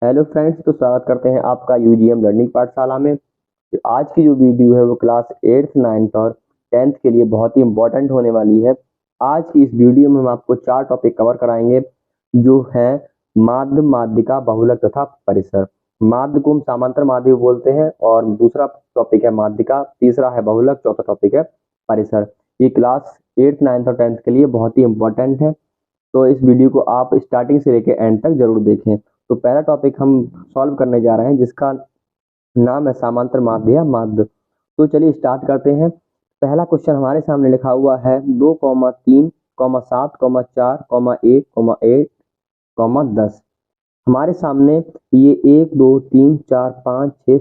Hello friends, तो स्वागत करते हैं आपका यूजीएम लर्निंग पाठशाला में। तो आज की जो वीडियो है वो क्लास 8th 9th और 10th के लिए बहुत ही इंपॉर्टेंट होने वाली है। आज की इस वीडियो में हम आपको 4 टॉपिक कवर कराएंगे जो है माध्य, माध्यिका, बहुलक तथा परिसर। माध्य को हम समांतर माध्य बोलते हैं और दूसरा टॉपिक है माध्यिका, तीसरा है बहुलक, चौथा टॉपिक है परिसर। ये क्लास 8th 9th और 10th के लिए बहुत ही इंपॉर्टेंट है, तो इस वीडियो को आप स्टार्टिंग से लेकर एंड तक जरूर देखें। तो पहला टॉपिक हम सॉल्व करने जा रहे हैं जिसका नाम है समांतर माध्य या माध्य। तो चलिए स्टार्ट करते हैं। पहला क्वेश्चन हमारे सामने लिखा हुआ है 2,3, 7, 4, 1, 8, 10। हमारे सामने ये 1 2 3 4 5 6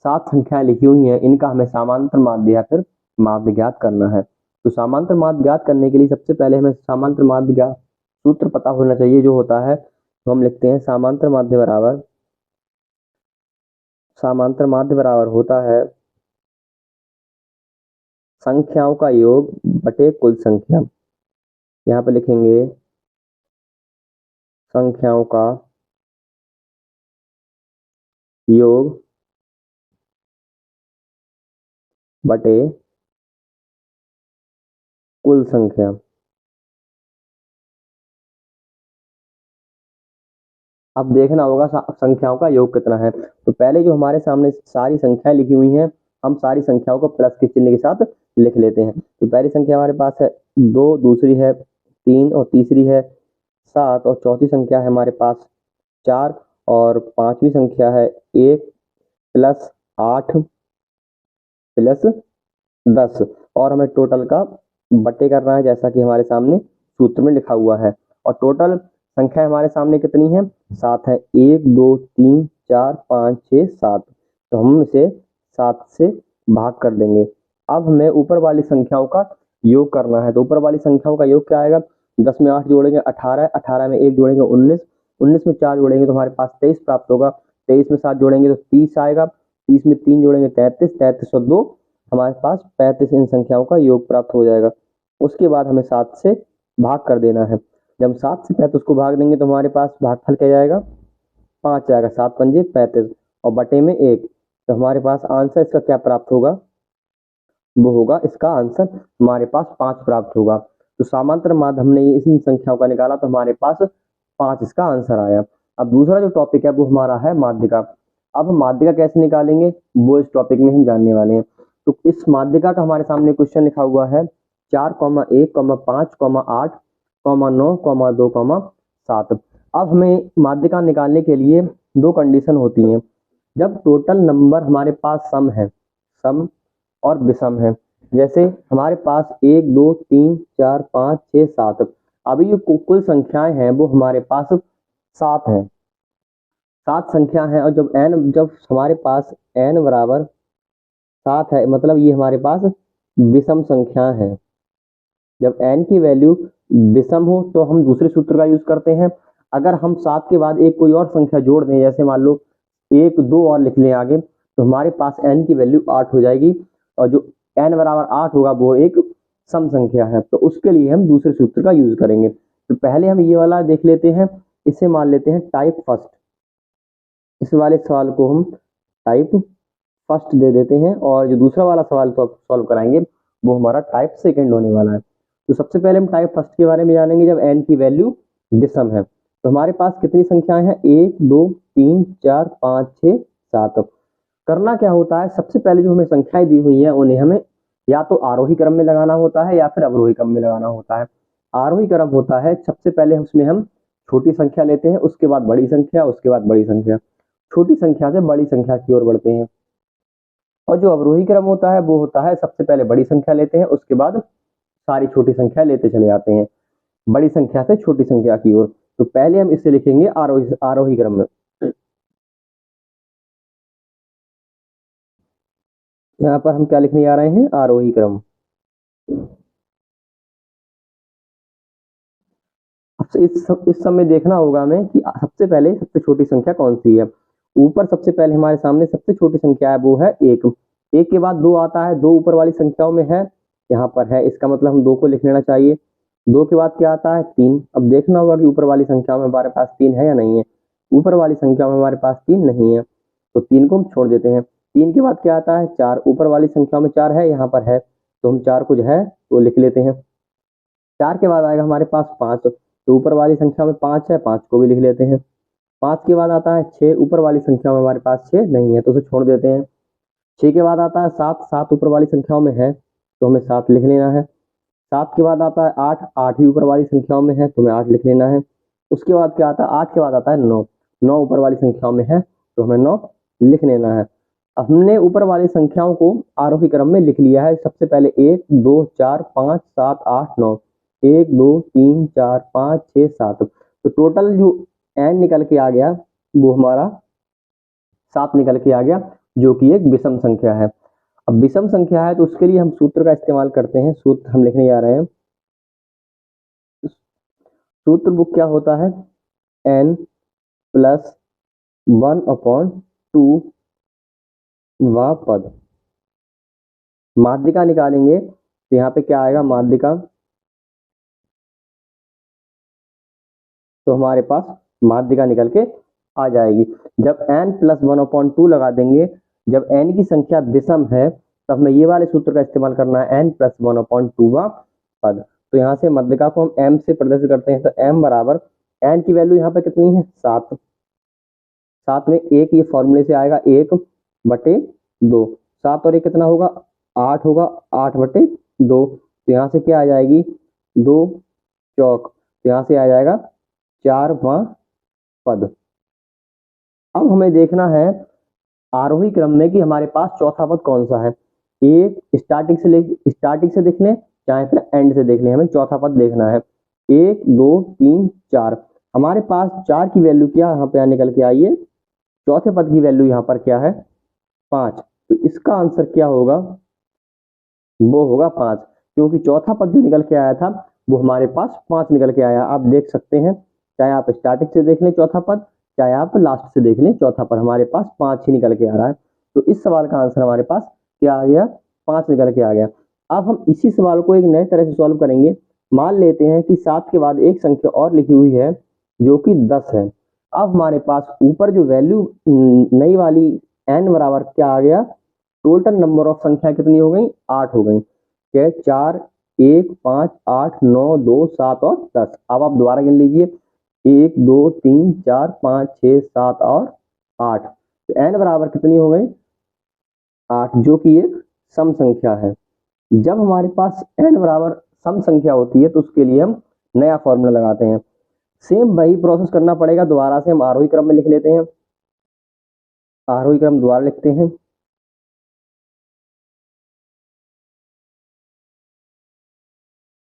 7 संख्याएं लिखी हुई हैं। इनका हमें समांतर माध्य या फिर माध्य ज्ञात करना है। तो समांतर माध्य ज्ञात करने के लिए सबसे पहले हमें समांतर माध्य का सूत्र पता होना चाहिए, जो होता है तो हम लिखते हैं समांतर माध्य बराबर होता है संख्याओं का योग बटे कुल संख्या। यहाँ पे लिखेंगे संख्याओं का योग बटे कुल संख्या। अब देखना होगा संख्याओं का योग कितना है। तो पहले जो हमारे सामने सारी संख्याएं लिखी हुई हैं, हम सारी संख्याओं को प्लस के चिन्ह के साथ लिख लेते हैं। तो पहली संख्या हमारे पास है 2, दूसरी है 3 और तीसरी है 7 और चौथी संख्या है हमारे पास 4 और पांचवी संख्या है 1 प्लस 8 प्लस 10। और हमें टोटल का बट्टे करना है जैसा कि हमारे सामने सूत्र में लिखा हुआ है। और टोटल संख्या हमारे सामने कितनी है? 7 है। 1 2 3 4 5 6 7। तो हम इसे 7 से भाग कर देंगे। अब हमें ऊपर वाली संख्याओं का योग करना है। तो ऊपर वाली संख्याओं का योग क्या आएगा? 10 में 8 जोड़ेंगे 18, 18 में 1 जोड़ेंगे 19, 19 में 4 जोड़ेंगे तो हमारे पास 23 प्राप्त होगा। 23 में 7 जोड़ेंगे तो 30 आएगा। 30 में 3 जोड़ेंगे 33, 33 और 2 हमारे पास 35 इन संख्याओं का योग प्राप्त हो जाएगा। उसके बाद हमें 7 से भाग कर देना है। जब 7 से 35 को भाग देंगे तो हमारे पास भागफल क्या जाएगा? 5 आएगा। 7 पंजे 35 और बटे में 1। तो हमारे पास आंसर इसका क्या प्राप्त होगा? वो होगा, इसका आंसर हमारे पास 5 प्राप्त होगा। तो समांतर माध्य हमने इन संख्याओं का निकाला तो हमारे पास 5 इसका आंसर आया। अब दूसरा जो टॉपिक है वो हमारा है माध्यिका। अब हम माध्यिका कैसे निकालेंगे वो इस टॉपिक में हम जानने वाले हैं। तो इस माध्यिका का हमारे सामने क्वेश्चन लिखा हुआ है 4, 1, 5, 8, 9, 2, 7। अब हमें माध्यिका निकालने के लिए 2 कंडीशन होती हैं। जब टोटल नंबर हमारे पास सम और विषम है। जैसे हमारे पास 1 2 3 4 5 6 7। अभी जो कुल संख्याएं हैं वो हमारे पास 7 है। 7 संख्या है और जब हमारे पास n बराबर 7 है, मतलब ये हमारे पास विषम संख्या है। जब n की वैल्यू विषम हो तो हम दूसरे सूत्र का यूज करते हैं। अगर हम 7 के बाद एक कोई और संख्या जोड़ दें, जैसे मान लो 1 2 और लिख लें आगे, तो हमारे पास n की वैल्यू 8 हो जाएगी। और जो n बराबर 8 होगा वो एक सम संख्या है, तो उसके लिए हम दूसरे सूत्र का यूज करेंगे। तो पहले हम ये वाला देख लेते हैं। इसे मान लेते हैं टाइप फर्स्ट। इस वाले सवाल को हम टाइप फर्स्ट दे देते हैं और जो दूसरा वाला सवाल सॉल्व कराएंगे वो हमारा टाइप सेकंड होने वाला है। तो सबसे पहले हम टाइप फर्स्ट के बारे में जानेंगे। जब n की वैल्यू विषम है तो हमारे पास कितनी संख्याएं हैं? 1 2 3 4 5 6 7। करना क्या होता है? सबसे पहले जो हमें संख्याएं दी हुई हैं उन्हें हमें या तो आरोही क्रम में लगाना होता है या फिर अवरोही क्रम में लगाना होता है। आरोही क्रम होता है सबसे पहले उसमें हम छोटी संख्या लेते हैं, उसके बाद बड़ी संख्या, उसके बाद बड़ी संख्या, छोटी संख्या से बड़ी संख्या की ओर बढ़ते हैं। और जो अवरोही क्रम होता है वो होता है सबसे पहले बड़ी संख्या लेते हैं, उसके बाद सारी छोटी संख्या लेते चले जाते हैं बड़ी संख्या से छोटी संख्या की ओर। तो पहले हम इसे लिखेंगे आरोही क्रम में। यहाँ पर हम क्या लिखने जा रहे हैं? आरोही क्रम। इस समय देखना होगा हमें कि सबसे पहले सबसे छोटी संख्या कौन सी है। ऊपर सबसे पहले हमारे सामने सबसे छोटी संख्या है वो है 1। 1 के बाद 2 आता है। 2 ऊपर वाली संख्याओं में है, यहाँ पर है, इसका मतलब हम 2 को लिख लेना चाहिए। 2 के बाद क्या आता है? 3। अब देखना होगा कि ऊपर वाली संख्या में हमारे पास 3 है या नहीं है। ऊपर वाली संख्या में हमारे पास 3 नहीं है, तो 3 को हम छोड़ देते हैं। 3 के बाद क्या आता है 4, ऊपर वाली संख्या में 4 है, यहाँ पर है, तो हम 4 को जो है वो लिख लेते हैं। 4 के बाद आएगा हमारे पास 5, तो ऊपर वाली संख्या में 5 है, 5 को भी लिख लेते हैं। 5 के बाद आता है 6, ऊपर वाली संख्या में हमारे पास 6 नहीं है, तो उसे छोड़ देते हैं। 6 के बाद आता है 7, 7 ऊपर वाली संख्याओं में है, तो हमें 7 लिख लेना है। 7 के बाद आता है 8, 8 भी ऊपर वाली संख्याओं में है, तो हमें 8 लिख लेना है। उसके बाद क्या आता है 8 के बाद आता है 9, 9 ऊपर वाली संख्याओं में है, तो हमें 9 लिख लेना है। अब हमने ऊपर वाली संख्याओं को आरोही क्रम में लिख लिया है। सबसे पहले 1 2 4 5 7 8 9, 1 2 3 4 5 6 7, तो टोटल जो n निकल के आ गया वो हमारा 7 निकल के आ गया, जो कि एक विषम संख्या है। अब विषम संख्या है तो उसके लिए हम सूत्र का इस्तेमाल करते हैं। सूत्र हम लिखने जा रहे हैं। सूत्र बुक क्या होता है, n प्लस 1/2 वा पद। माध्यिका निकालेंगे तो यहाँ पे क्या आएगा माध्यिका, तो हमारे पास माध्यिका निकल के आ जाएगी। जब n प्लस 1/2 लगा देंगे, जब n की संख्या विषम है तब हमें ये वाले सूत्र का इस्तेमाल करना है, n प्लस 1/2 वा पद। तो यहाँ से माध्यिका को हम m से प्रदर्शित करते हैं, तो m बराबर n की वैल्यू यहाँ पे कितनी है 7, 7 में 1 ये फॉर्मूले से आएगा 1/2, 7 और 1 कितना होगा 8 होगा, 8/2, तो यहाँ से क्या आ जाएगी 2 चौक, तो यहाँ से आ जाएगा 4वां पद। अब हमें देखना है आरोही क्रम में कि हमारे पास चौथा पद कौन सा है। एक स्टार्टिंग से देख लें चाहे फिर एंड से देख लें, हमें चौथा पद देखना है। 1 2 3 4, हमारे पास 4 की वैल्यू क्या यहाँ पे निकल के आई है, चौथे पद की वैल्यू यहाँ पर क्या है 5, तो इसका आंसर क्या होगा, वो होगा 5, क्योंकि चौथा पद जो निकल के आया था वो हमारे पास 5 निकल के आया। आप देख सकते हैं, चाहे आप स्टार्टिंग से देख लें चौथा पद, चाहे आप लास्ट से देख लें चौथा पद, हमारे पास 5 ही निकल के आ रहा है। तो इस सवाल का आंसर हमारे पास क्या आ गया 5 निकल के आ गया। अब हम इसी सवाल को एक नए तरह से सॉल्व करेंगे। मान लेते हैं कि 7 के बाद एक संख्या और लिखी हुई है जो कि 10 है। अब हमारे पास ऊपर जो वैल्यू नई वाली n बराबर क्या आ गया, टोटल नंबर ऑफ संख्या कितनी हो गई 8 हो गई, क्या 4 1 5 8 9 2 7 और 10। अब आप दोबारा गिन लीजिए 1 2 3 4 5 6 7 और 8, तो n बराबर कितनी हो गई 8, जो कि एक सम संख्या है। जब हमारे पास n बराबर सम संख्या होती है तो उसके लिए हम नया फॉर्मूला लगाते हैं। सेम वही प्रोसेस करना पड़ेगा, दोबारा से हम आरोही क्रम में लिख लेते हैं। आरोही क्रम दोबारा लिखते हैं।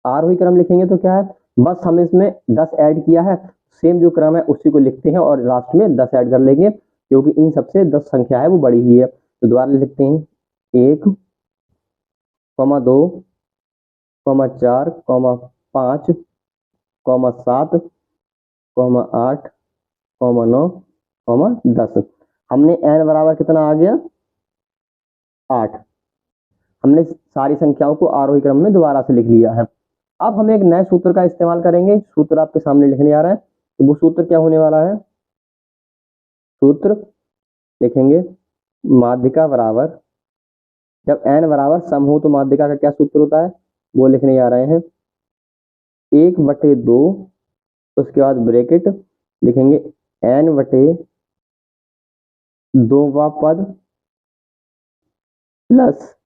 आरोही क्रम लिखेंगे तो क्या है, बस हम इसमें 10 ऐड किया है, सेम जो क्रम है उसी को लिखते हैं और लास्ट में 10 ऐड कर लेंगे, क्योंकि इन सबसे 10 संख्या है वो बड़ी ही है। तो दोबारा लिखते हैं 1 2 4 5 7 8 9 10। हमने n बराबर कितना आ गया 8, हमने सारी संख्याओं को आरोही क्रम में दोबारा से लिख लिया है। अब हम एक नए सूत्र का इस्तेमाल करेंगे। सूत्र आपके सामने लिखने जा रहा है, तो वो सूत्र क्या होने वाला है, सूत्र लिखेंगे माध्यिका बराबर, जब n बराबर सम हो तो माध्यिका का क्या सूत्र होता है वो लिखने जा रहे हैं, 1/2, उसके बाद ब्रैकेट लिखेंगे n/2 वा पद प्लस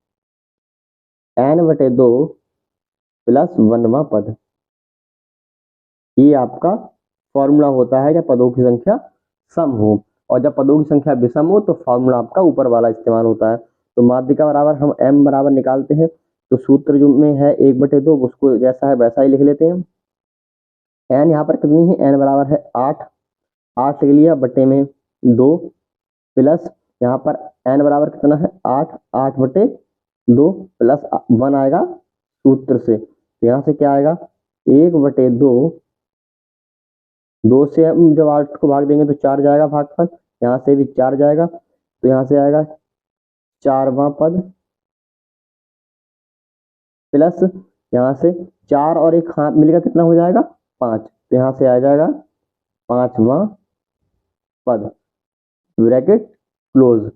n/2 प्लस 1वां पद। ये आपका फॉर्मूला होता है जब पदों की संख्या सम हो, और जब पदों की संख्या विषम हो तो फॉर्मूला आपका ऊपर वाला इस्तेमाल होता है। तो माध्यिका बराबर हम m बराबर निकालते हैं, तो सूत्र जो में है 1/2, उसको जैसा है वैसा ही लिख लेते हैं। n यहाँ पर कितनी है, n बराबर है 8, 8 लिख लिया, बटे में 2 प्लस यहाँ पर n बराबर कितना है 8, 8/2 प्लस 1 आएगा सूत्र से, तो यहाँ से क्या आएगा 1/2, 2 से हम जब 8 को भाग देंगे तो 4 जाएगा भागफल, यहाँ से भी 4 जाएगा, तो यहाँ से आएगा 4वां पद प्लस यहाँ से 4 और 1 हाथ मिलेगा कितना हो जाएगा 5, तो यहाँ से आ जाएगा 5वां पद, ब्रैकेट क्लोज।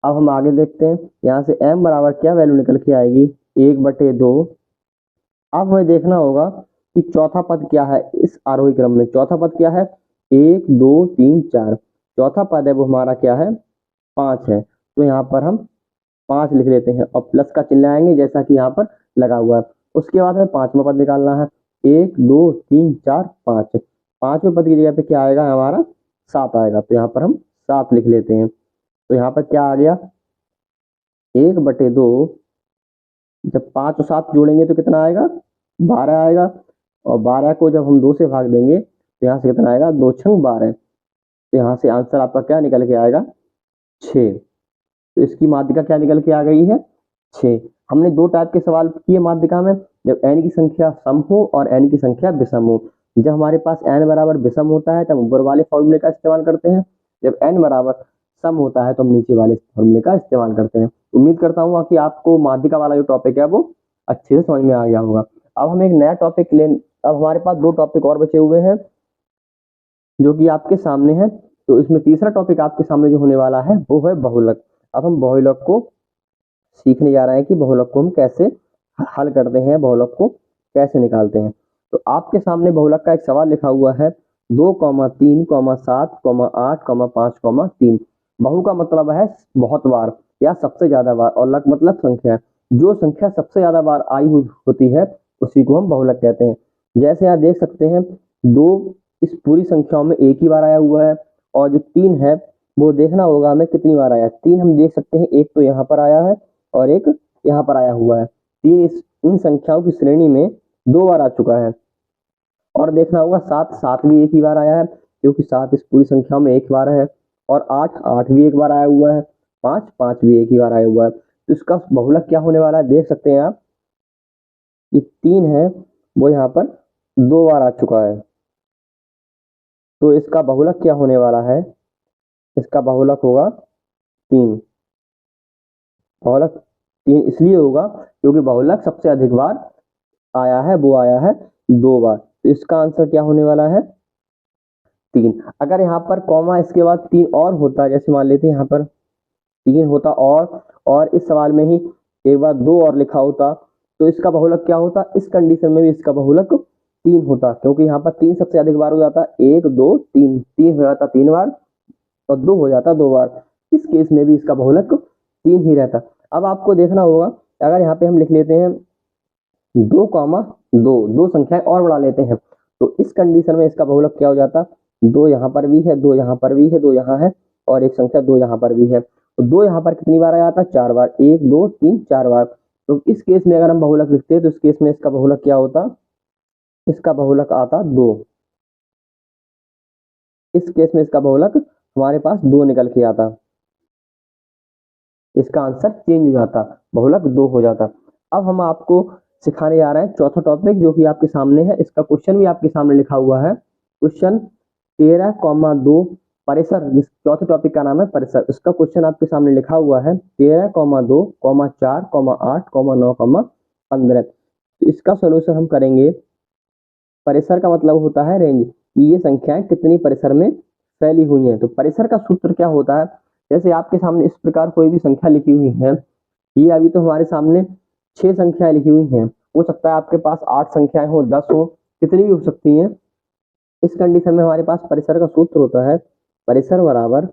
अब हम आगे देखते हैं, यहाँ से m बराबर क्या वैल्यू निकल के आएगी, 1/2। अब हमें देखना होगा कि चौथा पद क्या है इस आरोही क्रम में। चौथा पद क्या है, 1 2 3 4। चौथा पद है वो हमारा क्या है, 5 है। तो यहाँ पर हम 5 लिख लेते हैं और प्लस का चिन्ह लगाएंगे जैसा कि यहाँ पर लगा हुआ है। उसके बाद हमें पांचवा पद निकालना है, 1 2 3 4 5। पांचवें पद की जगह पे क्या आएगा हमारा, 7 आएगा। तो यहाँ पर हम 7 लिख लेते हैं। तो यहाँ पर क्या आ गया, 1/2। जब 5 और 7 जोड़ेंगे तो कितना आएगा, 12 आएगा। और 12 को जब हम 2 से भाग देंगे तो यहाँ से कितना आएगा, 2 छंग 12। तो यहाँ से आंसर आपका क्या निकल के आएगा, 6। तो इसकी माध्यिका क्या निकल के आ गई है, 6। हमने 2 टाइप के सवाल किए माध्यिका में, जब n की संख्या सम हो और n की संख्या विषम हो। जब हमारे पास n बराबर विषम होता है तब ऊपर वाले फॉर्मूले का इस्तेमाल करते हैं, जब n बराबर सम होता है तो हम नीचे वाले फॉर्मूले का इस्तेमाल करते हैं। उम्मीद करता हूँ कि आपको माध्यिका वाला जो टॉपिक है वो अच्छे से समझ में आ गया होगा। अब हम एक नया टॉपिक अब हमारे पास 2 टॉपिक और बचे हुए हैं जो कि आपके सामने है। तो इसमें तीसरा टॉपिक आपके सामने जो होने वाला है वो है बहुलक। अब हम बहुलक को सीखने जा रहे हैं कि बहुलक को हम कैसे हल करते हैं, बहुलक को कैसे निकालते हैं। तो आपके सामने बहुलक का एक सवाल लिखा हुआ है, 2, 3, 7, 8, 5, 3। बहु का मतलब है बहुत बार या सबसे ज्यादा बार, और लक मतलब संख्या। जो संख्या सबसे ज्यादा बार आई होती है उसी को हम बहुलक कहते हैं। जैसे आप देख सकते हैं, 2 इस पूरी संख्याओं में एक ही बार आया हुआ है, और जो 3 है वो देखना होगा हमें कितनी बार आया है। 3 हम देख सकते हैं, एक तो यहाँ पर आया है और एक यहाँ पर आया हुआ है। 3 इन संख्याओं की श्रेणी में 2 बार आ चुका है। और देखना होगा 7 भी एक ही बार आया है, क्योंकि 7 इस पूरी संख्या में एक बार है। और 8 भी एक बार आया हुआ है, 5 भी एक ही बार आया हुआ है। तो इसका बहुलक क्या होने वाला है, देख सकते हैं आप, ये 3 है वो यहाँ पर 2 बार आ चुका है। तो इसका बहुलक क्या होने वाला है, इसका बहुलक होगा 3। बहुलक 3 इसलिए होगा क्योंकि बहुलक सबसे अधिक बार आया है, वो आया है 2 बार। तो इसका आंसर क्या होने वाला है, 3। अगर यहाँ पर कॉमा इसके बाद 3 और होता, जैसे मान लेते हैं यहाँ पर 3 होता और इस सवाल में ही एक बार 2 और लिखा होता, तो इसका बहुलक क्या होता, इस कंडीशन में भी इसका बहुलक 3 होता, क्योंकि यहाँ पर 3 सबसे अधिक बार हो जाता, 1 2 3, 3 हो जाता 3 बार और 2 हो जाता 2 बार। इस केस में भी इसका बहुलक 3 ही रहता। अब आपको देखना होगा, अगर यहाँ पे हम लिख लेते हैं 2, 2 संख्याएं और बढ़ा लेते हैं, तो इस कंडीशन में इसका बहुलक क्या हो जाता, 2 यहाँ पर भी है, 2 यहाँ पर भी है, 2 यहाँ है और एक संख्या 2 यहाँ पर भी है। तो 2 यहाँ पर कितनी बार आया था, 4 बार, 1 2 3 4 बार। तो इस केस में अगर हम बहुलक लिखते हैं तो इस केस में इसका बहुलक क्या होता, इसका बहुलक आता 2। इस केस में इसका बहुलक हमारे पास 2 निकल के आता, इसका आंसर चेंज हो जाता, बहुलक 2 हो जाता। अब हम आपको सिखाने जा रहे हैं चौथा टॉपिक जो कि आपके सामने है। इसका क्वेश्चन भी आपके सामने लिखा हुआ है, क्वेश्चन 13,2 परिसर। जिस चौथे टॉपिक का नाम है परिसर, इसका क्वेश्चन आपके सामने लिखा हुआ है 13,2, 4, 8, 9, 15। तो इसका सोल्यूशन हम करेंगे। परिसर का मतलब होता है रेंज, कि ये संख्याएं कितनी परिसर में फैली हुई हैं। तो परिसर का सूत्र क्या होता है, जैसे आपके सामने इस प्रकार कोई भी संख्या लिखी हुई है, ये अभी तो हमारे सामने 6 संख्याएं लिखी हुई हैं, हो सकता है आपके पास 8 संख्याएं हो, 10 हो, कितनी भी हो सकती हैं। इस कंडीशन में हमारे पास परिसर का सूत्र होता है, परिसर बराबर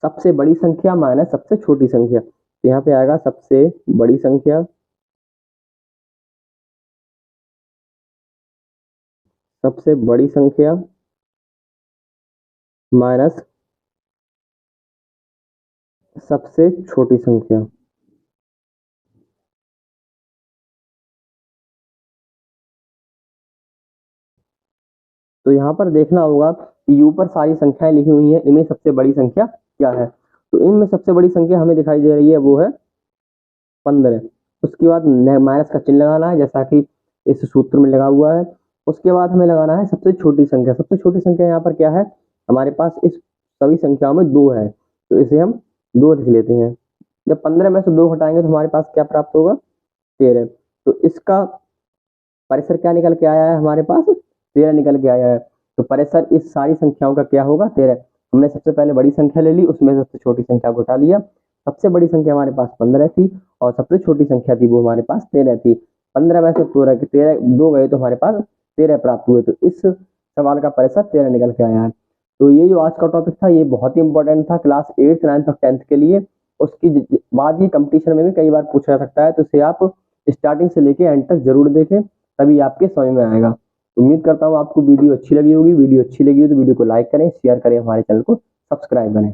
सबसे बड़ी संख्या माइनस सबसे छोटी संख्या। तो यहाँ पे आएगा सबसे बड़ी संख्या माइनस सबसे छोटी संख्या। तो यहाँ पर देखना होगा कि ऊपर सारी संख्याएं लिखी हुई हैं, इनमें सबसे बड़ी संख्या क्या है। तो इनमें सबसे बड़ी संख्या हमें दिखाई दे रही है वो है 15। उसके बाद माइनस का चिन्ह लगाना है जैसा कि इस सूत्र में लगा हुआ है। उसके बाद हमें लगाना है सबसे छोटी संख्या। सबसे छोटी संख्या यहाँ पर क्या है, हमारे पास इस सभी संख्याओं में 2 है, तो इसे हम 2 लिख लेते हैं। जब 15 में से 2 हटाएंगे तो हमारे पास क्या प्राप्त होगा, 13। तो इसका परिसर क्या निकल के आया है, हमारे पास 13 निकल के आया है। तो परिसर इस सारी संख्याओं का क्या होगा 13। हमने सबसे पहले बड़ी संख्या ले ली, उसमें सबसे छोटी संख्या को हटा लिया। सबसे बड़ी संख्या हमारे पास 15 थी और सबसे छोटी संख्या थी वो हमारे पास 13 थी। 15 में से 13 दो गए तो हमारे पास 13 प्राप्त हुए। तो इस सवाल का परिसर 13 निकल के आया है। तो ये जो आज का टॉपिक था ये बहुत ही इंपॉर्टेंट था क्लास 8th 9th और 10th के लिए। उसकी बाद ये कंपटीशन में भी कई बार पूछा जा सकता है, तो इसे आप स्टार्टिंग से लेके एंड तक जरूर देखें, तभी आपके समझ में आएगा। उम्मीद करता हूँ आपको वीडियो अच्छी लगी होगी। वीडियो अच्छी लगी हो तो वीडियो को लाइक करें, शेयर करें, हमारे चैनल को सब्सक्राइब करें।